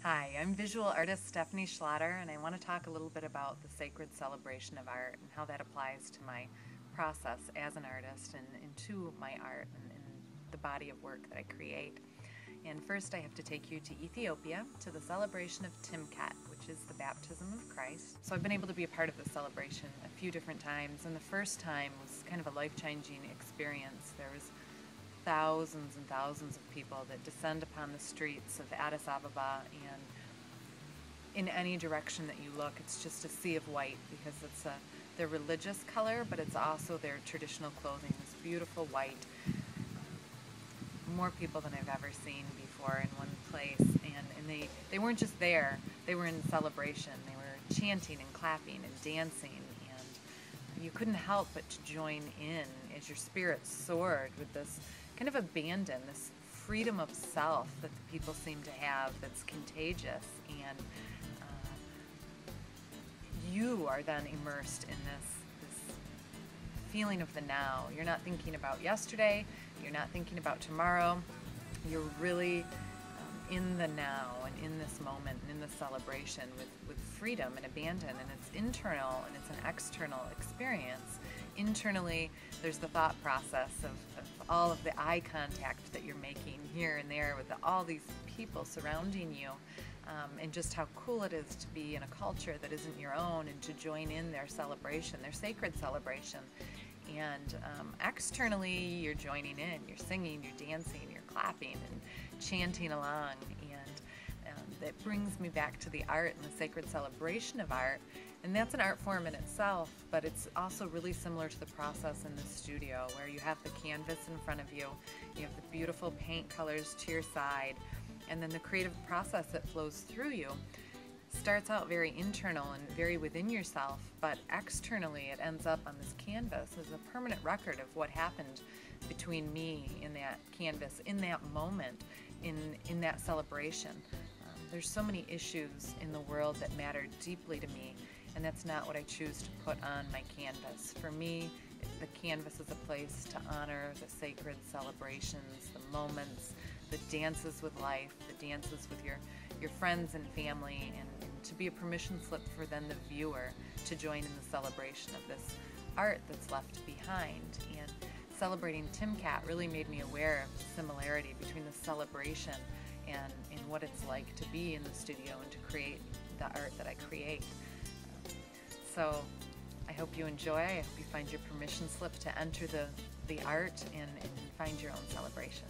Hi, I'm visual artist Stephanie Schlatter, and I want to talk a little bit about the sacred celebration of art and how that applies to my process as an artist and to my art and the body of work that I create. And first, I have to take you to Ethiopia to the celebration of Timkat, which is the baptism of Christ. So I've been able to be a part of the celebration a few different times, and the first time was kind of a life-changing experience. There was thousands and thousands of people that descend upon the streets of Addis Ababa, and in any direction that you look, it's just a sea of white because it's their religious color, but it's also their traditional clothing, this beautiful white. More people than I've ever seen before in one place, and they weren't just there, they were in celebration. They were chanting and clapping and dancing, and you couldn't help but to join in as your spirit soared with this kind of abandon, this freedom of self that the people seem to have that's contagious, and you are then immersed in this feeling of the now. You're not thinking about yesterday, you're not thinking about tomorrow, you're really in the now and in this moment and in the celebration with freedom and abandon, and it's internal and it's an external experience. Internally, there's the thought process of all of the eye contact that you're making here and there with all these people surrounding you, and just how cool it is to be in a culture that isn't your own and to join in their celebration, their sacred celebration. And externally, you're joining in, you're singing, you're dancing, you're clapping and chanting along, and that brings me back to the art and the sacred celebration of art. And that's an art form in itself, but it's also really similar to the process in the studio, where you have the canvas in front of you, you have the beautiful paint colors to your side, and then the creative process that flows through you starts out very internal and very within yourself, but externally it ends up on this canvas as a permanent record of what happened between me in that canvas, in that moment, in that celebration. There's so many issues in the world that matter deeply to me, and that's not what I choose to put on my canvas. For me, the canvas is a place to honor the sacred celebrations, the moments, the dances with life, the dances with your friends and family, and to be a permission slip for then the viewer to join in the celebration of this art that's left behind. And celebrating Timkat really made me aware of the similarity between the celebration and what it's like to be in the studio and to create the art that I create. So I hope you enjoy. I hope you find your permission slip to enter the art and find your own celebration.